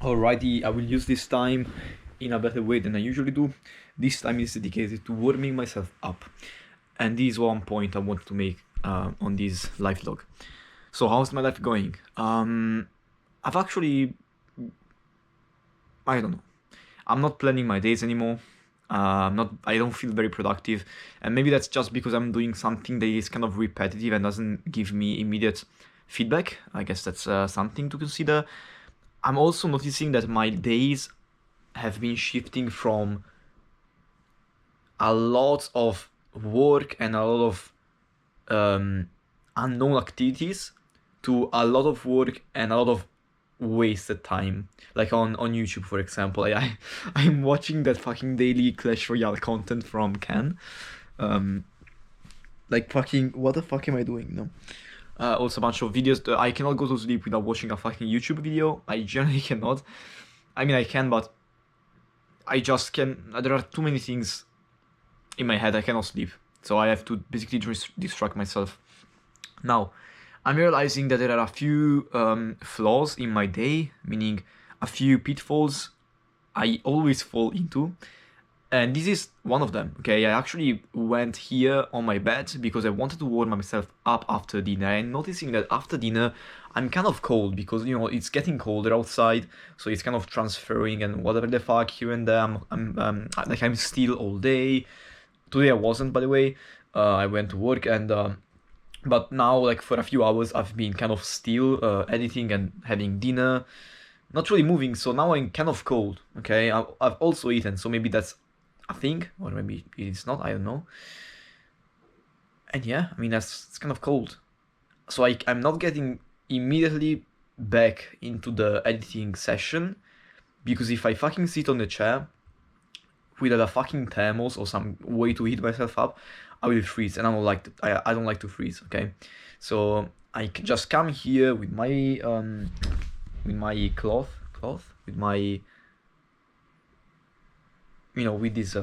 Alrighty, I will use this time in a better way than I usually do. This time is dedicated to warming myself up. And this is one point I want to make on this life vlog. So how's my life going? I've actually, I don't know. I'm not planning my days anymore. I don't feel very productive, and maybe that's just because I'm doing something that is kind of repetitive and doesn't give me immediate feedback. I guess that's something to consider. I'm also noticing that my days have been shifting from a lot of work and a lot of unknown activities to a lot of work and a lot of wasted time. Like on YouTube, for example, I'm watching that fucking daily Clash Royale content from Ken. Like fucking, what the fuck am I doing? No. Also a bunch of videos. I cannot go to sleep without watching a fucking YouTube video. I generally cannot. I mean, I can, but I just can. There are too many things in my head. I cannot sleep, so I have to basically distract myself. Now, I'm realizing that there are a few flaws in my day, meaning a few pitfalls I always fall into. And this is one of them, okay? I actually went here on my bed because I wanted to warm myself up after dinner. And noticing that after dinner, I'm kind of cold because, you know, it's getting colder outside. So it's kind of transferring and whatever the fuck here and there. I'm still all day. Today I wasn't, by the way. I went to work and... but now, like, for a few hours, I've been kind of still editing and having dinner. Not really moving, so now I'm kind of cold, okay? I've also eaten, so maybe that's a thing, or maybe it's not, I don't know. And yeah, I mean, it's kind of cold. So I'm not getting immediately back into the editing session, because if I fucking sit on the chair without a fucking thermos or some way to heat myself up, I will freeze, and I don't like to freeze, okay? So I just come here with my cloth, with my, you know, with this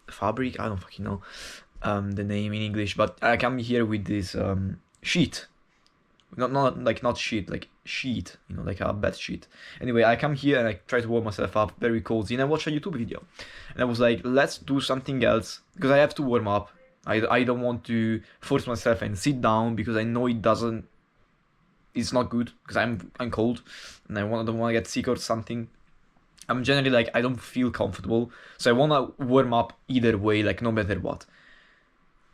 fabric. I don't fucking know the name in English, but I come here with this sheet, not sheet, like sheet, you know, like a bed sheet. Anyway, I come here and I try to warm myself up, very cozy, and I watch a YouTube video, and I was like, let's do something else because I have to warm up. I don't want to force myself and sit down because I know it's not good because I'm cold and don't want to get sick or something. I'm generally like, I don't feel comfortable, so I want to warm up either way, like no matter what.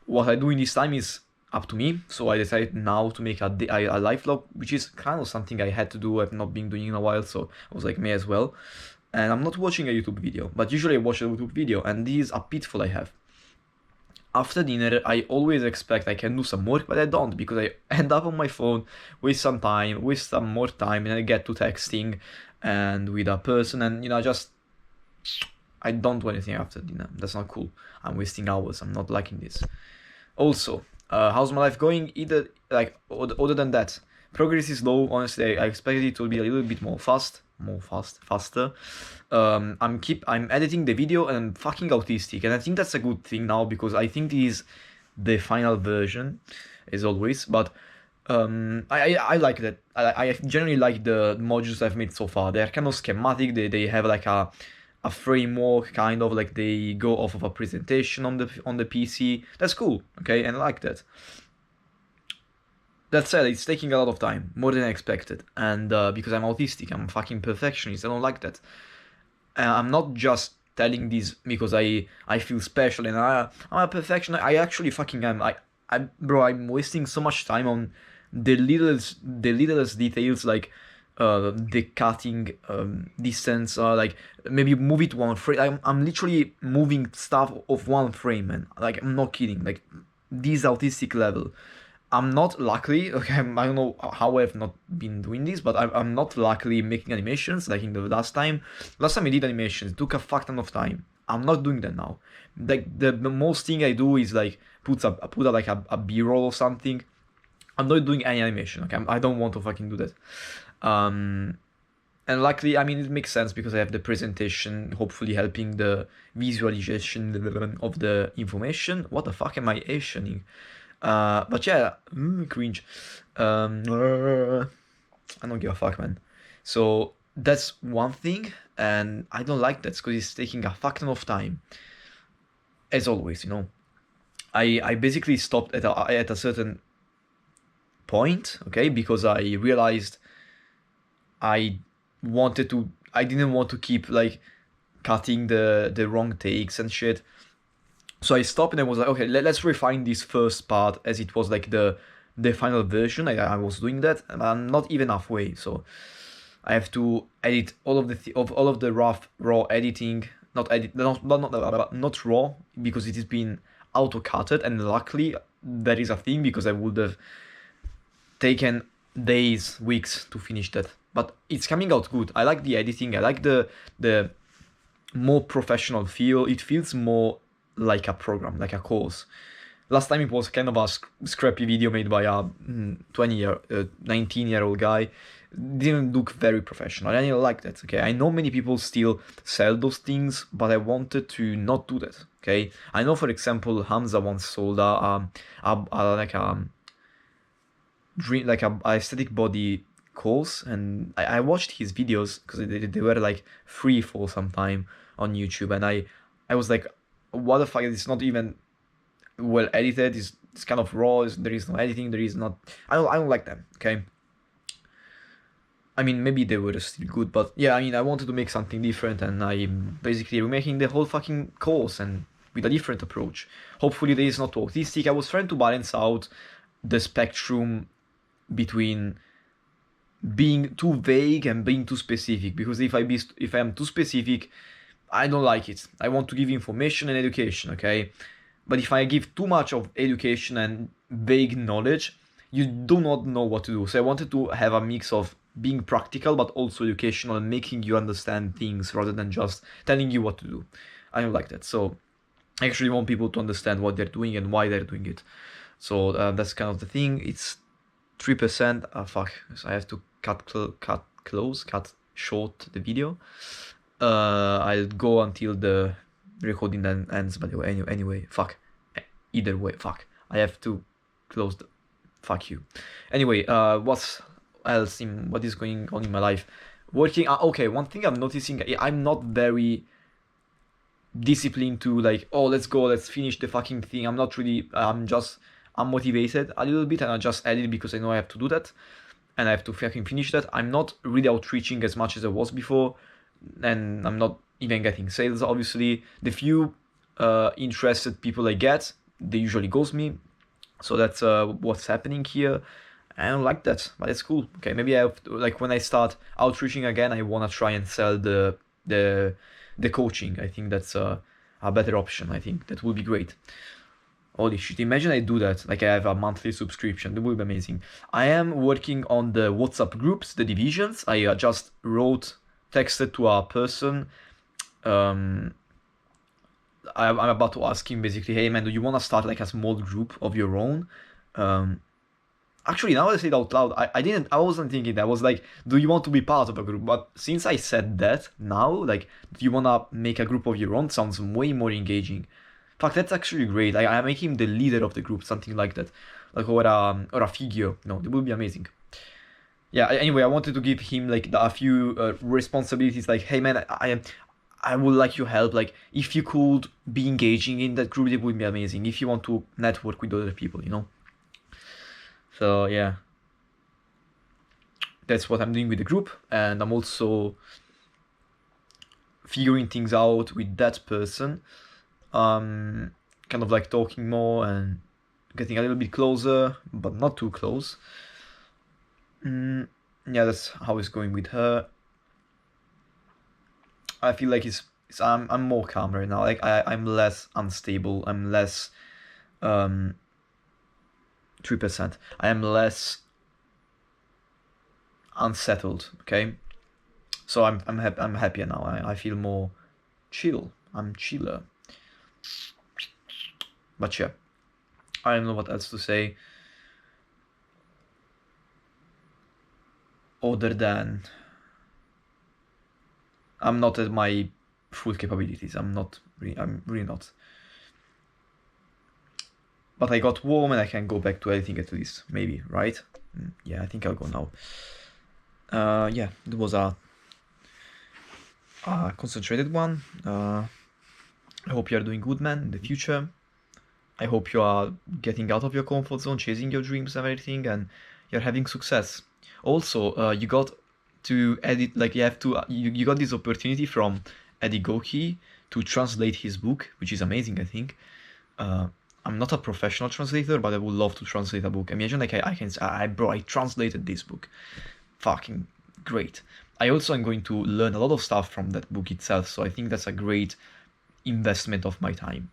What I do in this time is up to me, so I decided now to make a live vlog, which is kind of something I had to do. I've not been doing in a while, so I was like, may as well. And I'm not watching a YouTube video, but usually I watch a YouTube video, and this is a pitfall I have. After dinner, I always expect I can do some work, but I don't, because I end up on my phone, waste some more time, and I get to texting and with a person, and you know, I don't do anything after dinner. That's not cool. I'm wasting hours. I'm not liking this. Also, how's my life going? Either like other than that, progress is low. Honestly, I expected it to be a little bit faster. I'm editing the video and I'm fucking autistic, and I think that's a good thing now because I think this is the final version, as always. But I like that. I generally like the modules I've made so far. They're kind of schematic. They have like a framework, kind of like they go off of a presentation on the PC. That's cool, okay, and I like that. That said, it's taking a lot of time, more than I expected, and because I'm autistic, I'm a fucking perfectionist. I don't like that. I'm not just telling this because I feel special and I'm a perfectionist. I actually fucking am. I'm wasting so much time on the littlest details, like the cutting distance, like maybe move it one frame. I'm literally moving stuff of one frame, man. Like, I'm not kidding. Like, this autistic level. I'm not luckily, okay, I don't know how I've not been doing this, but I'm not luckily making animations like in the last time. Last time I did animations, it took a fuck ton of time. I'm not doing that now. Like, the most thing I do is like put like a B-roll or something. I'm not doing any animation, okay? I don't want to fucking do that. And luckily, I mean, it makes sense because I have the presentation, hopefully helping the visualization of the information. What the fuck am I Asianing? But yeah, cringe. I don't give a fuck, man. So that's one thing, and I don't like that because it's taking a fuck ton of time. As always, I basically stopped at a certain point, okay, because I realized I I didn't want to keep like cutting the wrong takes and shit. So I stopped and I was like, okay, let's refine this first part as it was like the final version. I was doing that, and I'm not even halfway, so I have to edit all of all of the raw editing, not raw because it has been auto cutted, and luckily that is a thing because I would have taken days, weeks to finish that. But it's coming out good. I like the editing. I like the more professional feel. It feels more like a program, like a course. Last time it was kind of a scrappy video made by a 19-year-old guy. Didn't look very professional. And I like that. Okay, I know many people still sell those things, but I wanted to not do that. Okay, I know, for example, Hamza once sold like a dream, like a aesthetic body course, and I watched his videos because they were like free for some time on YouTube, and I was like, what the fuck? It's not even well edited. It's kind of raw. There is no editing. There is not. I don't like them. Okay. I mean, maybe they were still good, but yeah, I mean, I wanted to make something different, and I'm basically remaking the whole fucking course and with a different approach. Hopefully, this is not too autistic. I was trying to balance out the spectrum between being too vague and being too specific, because if I am too specific, I don't like it. I want to give information and education, okay? But if I give too much of education and vague knowledge, you do not know what to do. So I wanted to have a mix of being practical but also educational and making you understand things rather than just telling you what to do. I don't like that. So I actually want people to understand what they're doing and why they're doing it. So that's kind of the thing. It's 3%. Fuck. So I have to cut short the video. I'll go until the recording then ends. But anyway, fuck. Either way, fuck. I have to close the. Fuck you. Anyway, what is going on in my life? Working. Okay, one thing I'm noticing, I'm not very disciplined to like, oh, let's go, let's finish the fucking thing. I'm not really. I'm motivated a little bit, and I just edit because I know I have to do that, and I have to fucking finish that. I'm not really outreaching as much as I was before, and I'm not even getting sales. Obviously, the few interested people I get, they usually ghost me. So that's what's happening here. I don't like that, but it's cool. Okay, maybe I have to, like when I start outreaching again, I wanna try and sell the coaching. I think that's a better option. I think that would be great. Holy shit, imagine I do that. Like I have a monthly subscription. That would be amazing. I am working on the WhatsApp groups, the divisions. I just texted to a person. I'm about to ask him basically, hey man, do you want to start like a small group of your own? Actually, now I say it out loud, I wasn't thinking that. I was like, do you want to be part of a group? But since I said that now, like, do you want to make a group of your own? Sounds way more engaging. Fuck, that's actually great. Like, I make him the leader of the group, something like that. Like, or a figure. No, it would be amazing. Yeah, anyway, I wanted to give him, like, a few responsibilities. Like, hey, man, I would like your help. Like, if you could be engaging in that group, it would be amazing. If you want to network with other people. So, yeah. That's what I'm doing with the group. And I'm also figuring things out with that person. Kind of like talking more and getting a little bit closer, but not too close. Yeah, that's how it's going with her. I feel like I'm more calm right now. Like I'm less unstable. I'm less 3%. I am less unsettled. Okay, so I'm happier now. I feel more chill. I'm chiller. But yeah, I don't know what else to say other than I'm not at my full capabilities. I'm really not. But I got warm and I can go back to editing at least, maybe, right? Yeah, I think I'll go now. Yeah, it was a concentrated one. I hope you are doing good, man, in the future. I hope you are getting out of your comfort zone, chasing your dreams and everything, and you're having success. Also, you got to edit, like you have to, you got this opportunity from Eddie Goki to translate his book, which is amazing, I think. Uh, I'm not a professional translator, but I would love to translate a book. Imagine like I can, bro, I translated this book. Fucking great. I also am going to learn a lot of stuff from that book itself, so I think that's a great investment of my time.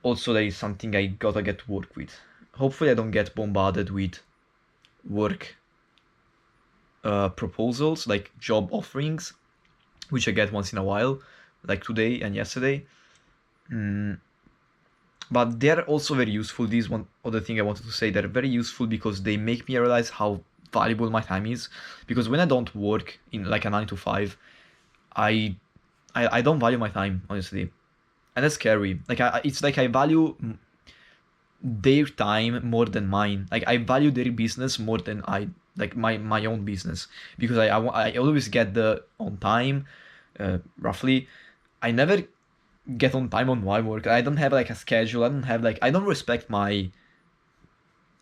Also, there is something I gotta get to work with. Hopefully, I don't get bombarded with work proposals, like job offerings, which I get once in a while, like today and yesterday. But they're also very useful. This one other thing I wanted to say, they're very useful because they make me realize how valuable my time is. Because when I don't work in like a 9 to 5, I don't value my time, honestly, and that's scary. Like it's like I value their time more than mine. Like I value their business more than I like my own business, because I always get the on time, roughly. I never get on time on my work. I don't have like a schedule. I don't have like I don't respect my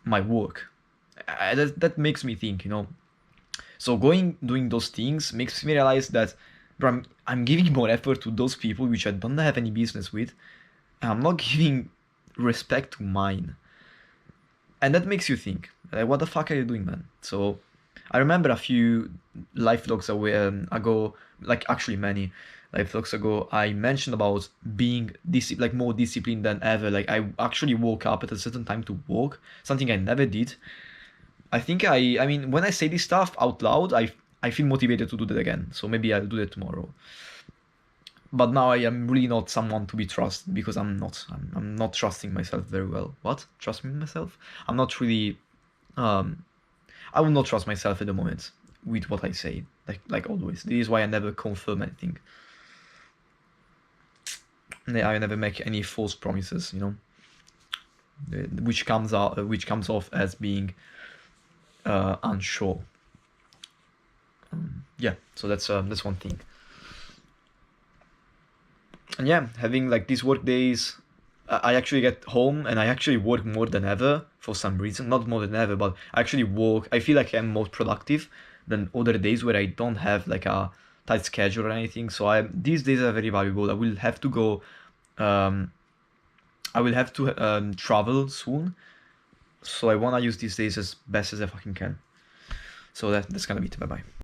work. That makes me think, you know. So doing those things makes me realize that, bro, I'm giving more effort to those people which I don't have any business with, and I'm not giving respect to mine. And that makes you think, like, what the fuck are you doing, man? So I remember a few life vlogs ago, like actually many life vlogs ago, I mentioned about being like more disciplined than ever. Like I actually woke up at a certain time to walk, something I never did. I think I mean, when I say this stuff out loud, I feel motivated to do that again. So maybe I'll do that tomorrow. But now I am really not someone to be trusted, because I'm not trusting myself very well. What? Trust me myself? I'm not really um I will not trust myself at the moment with what I say. Like always. This is why I never confirm anything. I never make any false promises, you know, which comes off as being unsure. Yeah, so that's one thing. And yeah, having like these work days, I actually get home and I actually work more than ever for some reason. Not more than ever, but I actually work. I feel like I'm more productive than other days where I don't have like a tight schedule or anything. So these days are very valuable. I will have to go. I will have to travel soon. So I wanna use these days as best as I fucking can. So that's gonna be it. Bye bye.